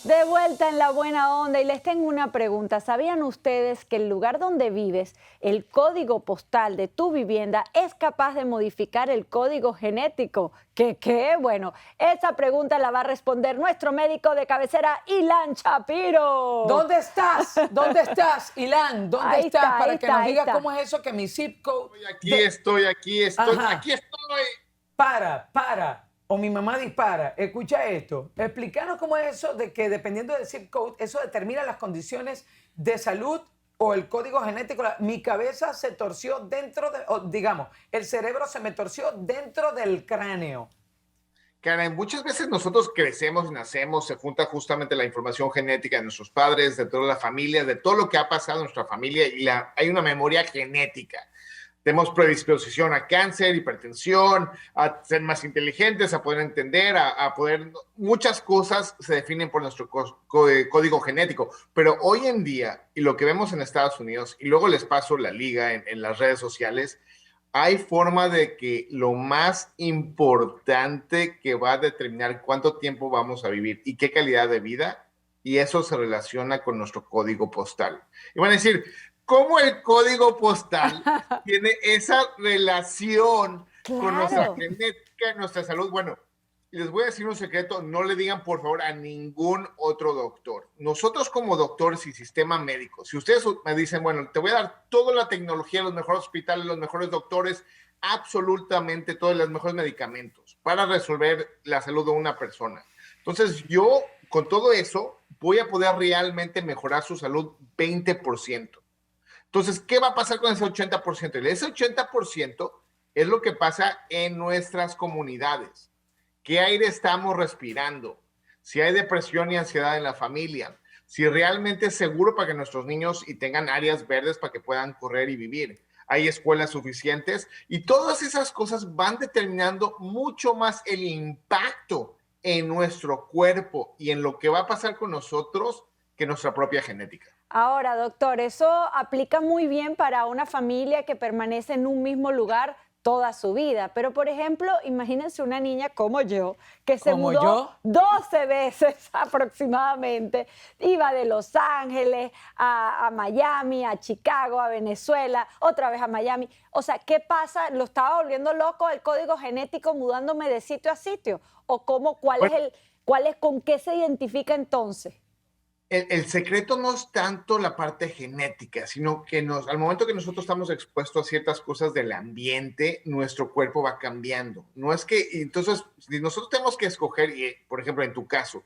De vuelta en la buena onda y les tengo una pregunta. ¿Sabían ustedes que el lugar donde vives, el código postal de tu vivienda, es capaz de modificar el código genético? ¿Qué? Bueno, esa pregunta la va a responder nuestro médico de cabecera, Ilan Shapiro. ¿Dónde estás? ¿Dónde estás, Ilan? ¿Dónde Ahí estás? está, ahí Para que está, nos ahí diga está. cómo es eso que mi zip code Aquí de... estoy, aquí estoy, aquí Ajá, estoy. para. O mi mamá dispara. Escucha esto. Explícanos cómo es eso de que dependiendo del zip code, eso determina las condiciones de salud o el código genético. Mi cabeza se torció dentro de, o digamos, el cerebro se me torció dentro del cráneo. Karen, muchas veces nosotros crecemos y nacemos, se junta justamente la información genética de nuestros padres, de toda la familia, de todo lo que ha pasado en nuestra familia y hay una memoria genética. Tenemos predisposición a cáncer, hipertensión, a ser más inteligentes, a poder entender, a poder... Muchas cosas se definen por nuestro código genético, pero hoy en día, y lo que vemos en Estados Unidos, y luego les paso la liga en las redes sociales, hay forma de que lo más importante que va a determinar cuánto tiempo vamos a vivir y qué calidad de vida, y eso se relaciona con nuestro código postal. Y van a decir, ¿cómo el código postal tiene esa relación con nuestra Claro. genética y nuestra salud? Bueno, les voy a decir un secreto, no le digan por favor a ningún otro doctor. Nosotros como doctores y sistema médico, si ustedes me dicen, bueno, te voy a dar toda la tecnología, los mejores hospitales, los mejores doctores, absolutamente todos los mejores medicamentos para resolver la salud de una persona. Entonces yo con todo eso voy a poder realmente mejorar su salud 20%. Entonces, ¿qué va a pasar con ese 80%? Y ese 80% es lo que pasa en nuestras comunidades. ¿Qué aire estamos respirando? Si hay depresión y ansiedad en la familia, si realmente es seguro para que nuestros niños y tengan áreas verdes para que puedan correr y vivir, hay escuelas suficientes y todas esas cosas van determinando mucho más el impacto en nuestro cuerpo y en lo que va a pasar con nosotros que nuestra propia genética. Ahora, doctor, eso aplica muy bien para una familia que permanece en un mismo lugar toda su vida. Pero, por ejemplo, imagínense una niña como yo, que se Como mudó yo, 12 veces aproximadamente. Iba de Los Ángeles a Miami, a Chicago, a Venezuela, otra vez a Miami. O sea, ¿qué pasa? ¿Lo estaba volviendo loco el código genético mudándome de sitio a sitio? ¿O cómo, Bueno, con qué se identifica entonces? el secreto no es tanto la parte genética, sino que al momento que nosotros estamos expuestos a ciertas cosas del ambiente, nuestro cuerpo va cambiando. No es que, entonces, si nosotros tenemos que escoger, y, por ejemplo, en tu caso,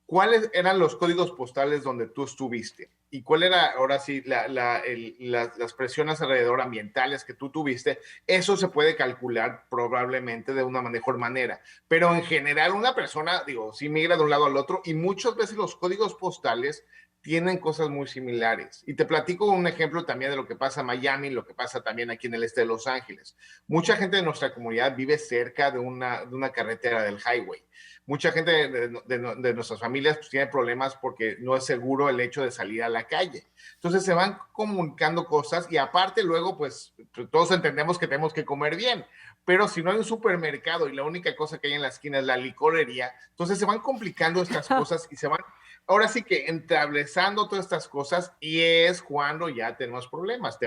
¿cuáles eran los códigos postales donde tú estuviste? ¿Y cuál era, ahora sí, las presiones alrededor ambientales que tú tuviste? Eso se puede calcular probablemente de una mejor manera. Pero en general, una persona, digo, sí migra de un lado al otro y muchas veces los códigos postales tienen cosas muy similares. Y te platico un ejemplo también de lo que pasa en Miami, lo que pasa también aquí en el este de Los Ángeles. Mucha gente de nuestra comunidad vive cerca de una carretera del highway. Mucha gente de nuestras familias pues, tiene problemas porque no es seguro el hecho de salir a la calle. Entonces se van comunicando cosas y aparte luego pues todos entendemos que tenemos que comer bien, pero si no hay un supermercado y la única cosa que hay en la esquina es la licorería, entonces se van complicando estas cosas y se van ahora sí que entablezando todas estas cosas y es cuando ya tenemos problemas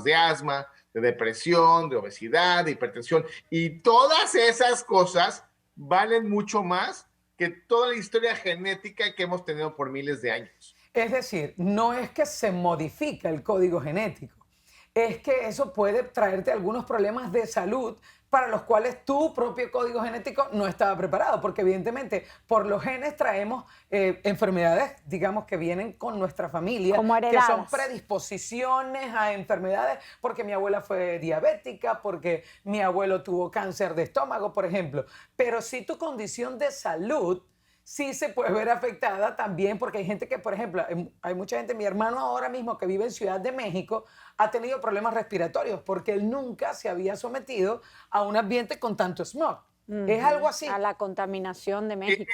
de asma, de depresión, de obesidad, de hipertensión y todas esas cosas valen mucho más que toda la historia genética que hemos tenido por miles de años. es decir, no es que se modifica el código genético, es que eso puede traerte algunos problemas de salud para los cuales tu propio código genético no estaba preparado, porque evidentemente por los genes traemos enfermedades, digamos, que vienen con nuestra familia, Como que son heredadas. predisposiciones a enfermedades, porque mi abuela fue diabética, porque mi abuelo tuvo cáncer de estómago, por ejemplo. Pero si tu condición de salud sí se puede ver afectada también porque hay gente que, por ejemplo, hay mucha gente, mi hermano ahora mismo que vive en Ciudad de México, ha tenido problemas respiratorios porque él nunca se había sometido a un ambiente con tanto smog. Es algo Ujú. A así. la contaminación de México.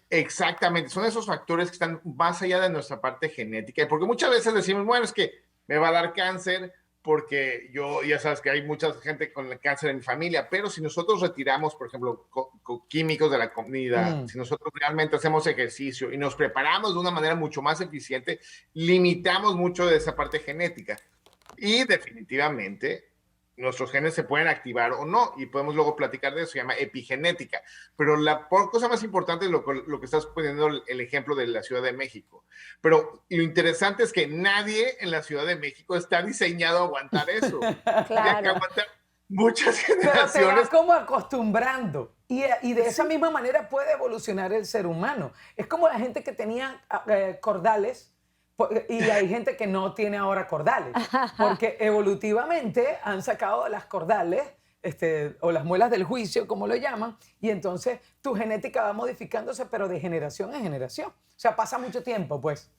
Exactamente, son esos factores que están más allá de nuestra parte genética, porque muchas veces decimos, bueno, es que me va a dar cáncer porque yo, ya sabes que hay mucha gente con el cáncer en mi familia, pero si nosotros retiramos, por ejemplo, químicos de la comida, si nosotros realmente hacemos ejercicio y nos preparamos de una manera mucho más eficiente, limitamos mucho de esa parte genética. Y definitivamente nuestros genes se pueden activar o no, y podemos luego platicar de eso, se llama epigenética. Pero la cosa más importante es lo que estás poniendo el ejemplo de la Ciudad de México. Pero lo interesante es que nadie en la Ciudad de México está diseñado a aguantar eso. Claro. Tiene que aguantar muchas Pero te generaciones. vas como acostumbrando. Y de esa misma manera puede evolucionar el ser humano. Es como la gente que tenía cordales, y hay gente que no tiene ahora cordales, porque evolutivamente han sacado las cordales, o las muelas del juicio, como lo llaman, y entonces tu genética va modificándose, pero de generación en generación. O sea, pasa mucho tiempo, pues.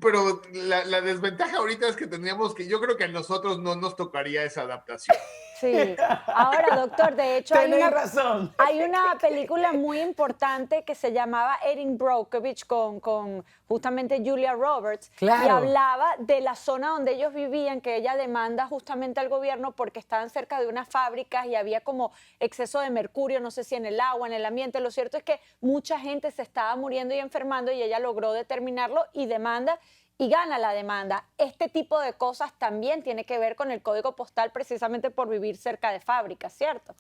Pero la desventaja ahorita es que tendríamos que, yo creo que a nosotros no nos tocaría esa adaptación. Sí. Ahora, doctor, de hecho Tenés razón. hay una película muy importante que se llamaba Erin Brockovich con justamente Julia Roberts. Claro. Y hablaba de la zona donde ellos vivían, que ella demanda justamente al gobierno porque estaban cerca de unas fábricas y había como exceso de mercurio, no sé si en el agua, en el ambiente. Lo cierto es que mucha gente se estaba muriendo y enfermando y ella logró determinarlo y demanda y gana la demanda. Este tipo de cosas también tiene que ver con el código postal precisamente por vivir cerca de fábricas, ¿cierto?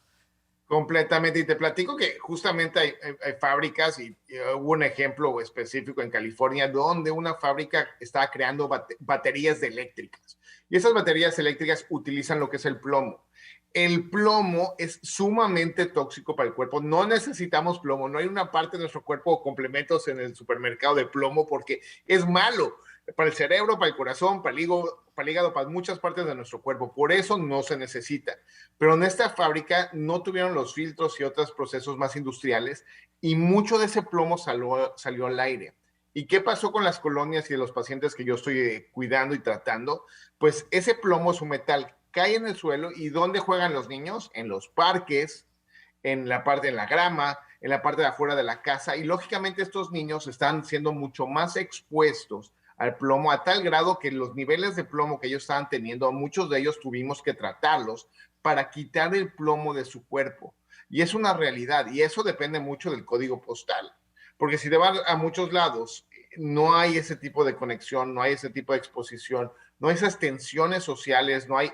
Completamente, y te platico que justamente hay fábricas y hubo un ejemplo específico en California donde una fábrica estaba creando baterías eléctricas y esas baterías eléctricas utilizan lo que es el plomo. El plomo es sumamente tóxico para el cuerpo, no necesitamos plomo, no hay una parte de nuestro cuerpo o complementos en el supermercado de plomo porque es malo para el cerebro, para el corazón, para el hígado, para muchas partes de nuestro cuerpo. Por eso no se necesita. Pero en esta fábrica no tuvieron los filtros y otros procesos más industriales y mucho de ese plomo salió al aire. ¿Y qué pasó con las colonias y de los pacientes que yo estoy cuidando y tratando? Pues ese plomo es un metal, cae en el suelo y ¿dónde juegan los niños? En los parques, en la grama, en la parte de afuera de la casa y lógicamente estos niños están siendo mucho más expuestos al plomo a tal grado que los niveles de plomo que ellos estaban teniendo, muchos de ellos tuvimos que tratarlos para quitar el plomo de su cuerpo. Y es una realidad y eso depende mucho del código postal. Porque si te vas a muchos lados, no hay ese tipo de conexión, no hay ese tipo de exposición, no hay esas tensiones sociales, no hay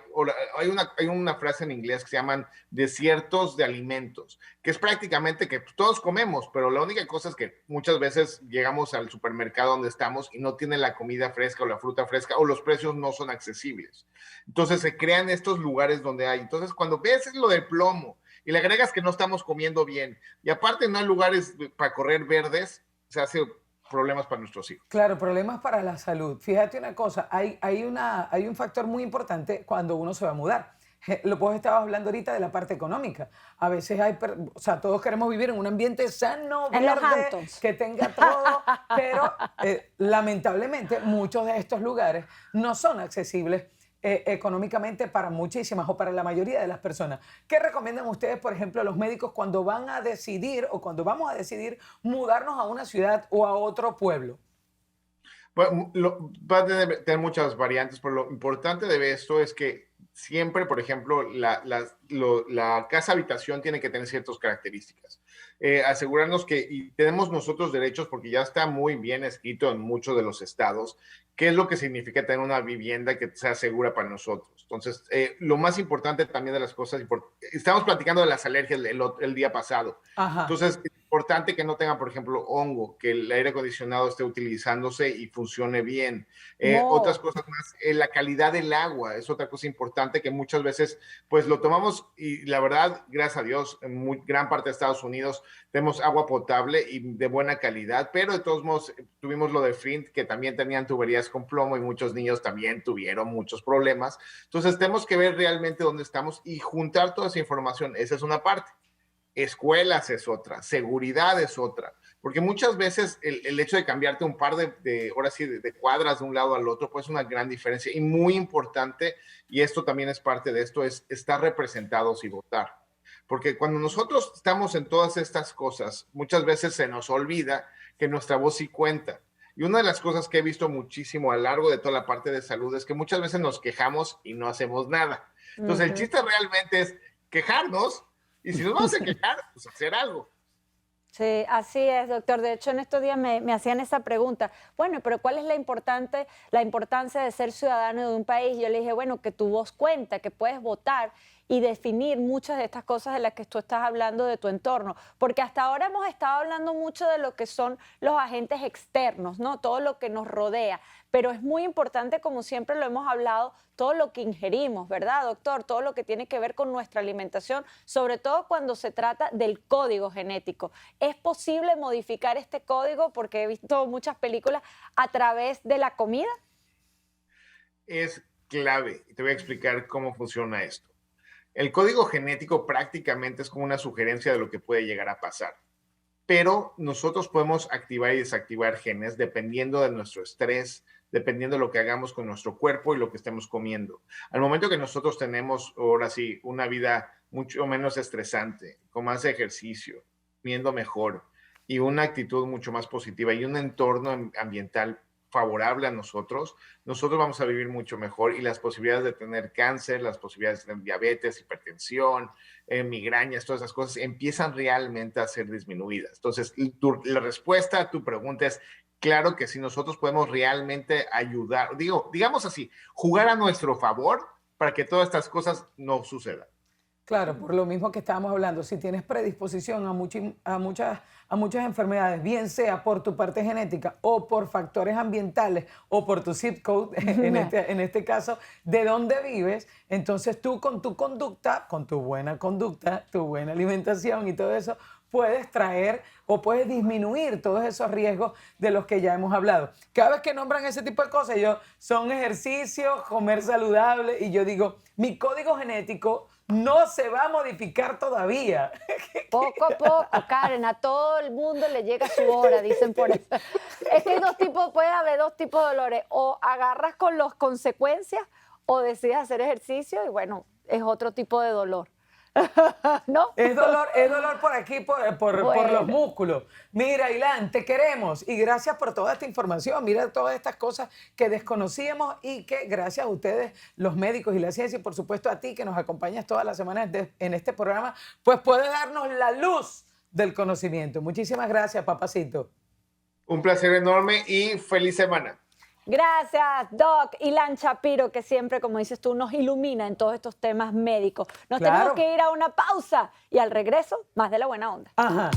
una frase en inglés que se llaman desiertos de alimentos, que es prácticamente que todos comemos, pero la única cosa es que muchas veces llegamos al supermercado donde estamos y no tienen la comida fresca o la fruta fresca o los precios no son accesibles. Entonces se crean estos lugares donde hay. Entonces cuando ves lo del plomo y le agregas que no estamos comiendo bien y aparte no hay lugares para correr verdes, se hace problemas para nuestros hijos. Claro, problemas para la salud. Fíjate una cosa, hay un factor muy importante cuando uno se va a mudar. Vos estabas hablando ahorita de la parte económica. A veces todos queremos vivir en un ambiente sano, En los verde, Hamptons. que tenga todo, pero lamentablemente muchos de estos lugares no son accesibles económicamente para muchísimas o para la mayoría de las personas. ¿Qué recomiendan ustedes, por ejemplo, a los médicos cuando van a decidir o cuando vamos a decidir mudarnos a una ciudad o a otro pueblo? Bueno, va a tener muchas variantes, pero lo importante de esto es que siempre, por ejemplo, la casa habitación tiene que tener ciertas características. Asegurarnos que y tenemos nosotros derechos, porque ya está muy bien escrito en muchos de los estados, qué es lo que significa tener una vivienda que sea segura para nosotros. Entonces, lo más importante también de las cosas, estamos platicando de las alergias el día pasado. Ajá. Entonces, es importante que no tenga, por ejemplo, hongo, que el aire acondicionado esté utilizándose y funcione bien. No. Otras cosas más, la calidad del agua es otra cosa importante que muchas veces, pues lo tomamos y la verdad, gracias a Dios, en gran parte de Estados Unidos tenemos agua potable y de buena calidad, pero de todos modos tuvimos lo de Flint, que también tenían tuberías con plomo y muchos niños también tuvieron muchos problemas. Entonces tenemos que ver realmente dónde estamos y juntar toda esa información. Esa es una parte. Escuelas es otra, seguridad es otra, porque muchas veces el hecho de cambiarte un par de cuadras de un lado al otro, pues es una gran diferencia y muy importante, y esto también es parte de esto, es estar representados y votar. Porque cuando nosotros estamos en todas estas cosas, muchas veces se nos olvida que nuestra voz sí cuenta. Y una de las cosas que he visto muchísimo a lo largo de toda la parte de salud es que muchas veces nos quejamos y no hacemos nada. Entonces, el chiste realmente es quejarnos y si nos vamos a quejar, pues hacer algo. Sí, así es, doctor. De hecho, en estos días me hacían esa pregunta. Bueno, pero ¿cuál es la importancia de ser ciudadano de un país? Yo le dije, bueno, que tu voz cuenta, que puedes votar y definir muchas de estas cosas de las que tú estás hablando de tu entorno. Porque hasta ahora hemos estado hablando mucho de lo que son los agentes externos, ¿no? Todo lo que nos rodea. Pero es muy importante, como siempre lo hemos hablado, todo lo que ingerimos, ¿verdad, doctor? Todo lo que tiene que ver con nuestra alimentación, sobre todo cuando se trata del código genético. ¿Es posible modificar este código? Porque he visto muchas películas a través de la comida. Es clave y te voy a explicar cómo funciona esto. El código genético prácticamente es como una sugerencia de lo que puede llegar a pasar, pero nosotros podemos activar y desactivar genes dependiendo de nuestro estrés, dependiendo de lo que hagamos con nuestro cuerpo y lo que estemos comiendo. Al momento que nosotros tenemos, ahora sí, una vida mucho menos estresante, con más ejercicio, comiendo mejor y una actitud mucho más positiva y un entorno ambiental favorable a nosotros vamos a vivir mucho mejor y las posibilidades de tener cáncer, las posibilidades de tener diabetes, hipertensión, migrañas, todas esas cosas empiezan realmente a ser disminuidas. Entonces, la respuesta a tu pregunta es claro que si nosotros podemos realmente ayudar, digamos así, jugar a nuestro favor para que todas estas cosas no sucedan. Claro, por lo mismo que estábamos hablando, si tienes predisposición a muchas enfermedades, bien sea por tu parte genética o por factores ambientales o por tu zip code, en este caso, de dónde vives, entonces tú con tu conducta, con tu buena conducta, tu buena alimentación y todo eso, puedes traer o puedes disminuir todos esos riesgos de los que ya hemos hablado. Cada vez que nombran ese tipo de cosas, son ejercicios, comer saludable, y yo digo, mi código genético no se va a modificar todavía. Poco a poco, Karen, a todo el mundo le llega su hora, dicen por eso. Es que puede haber dos tipos de dolores. O agarras con las consecuencias o decides hacer ejercicio y bueno, es otro tipo de dolor. ¿No? Es dolor por aquí, por los músculos. Mira, Ilan, te queremos y gracias por toda esta información. Mira todas estas cosas que desconocíamos y que gracias a ustedes, los médicos y la ciencia, y por supuesto a ti que nos acompañas todas las semanas en este programa, pues puedes darnos la luz del conocimiento. Muchísimas gracias, papacito. Un placer enorme y feliz semana. Gracias, Doc. Ilan Shapiro, que siempre, como dices tú, nos ilumina en todos estos temas médicos. Nos tenemos que ir a una pausa y al regreso, más de La Buena Onda. Ajá.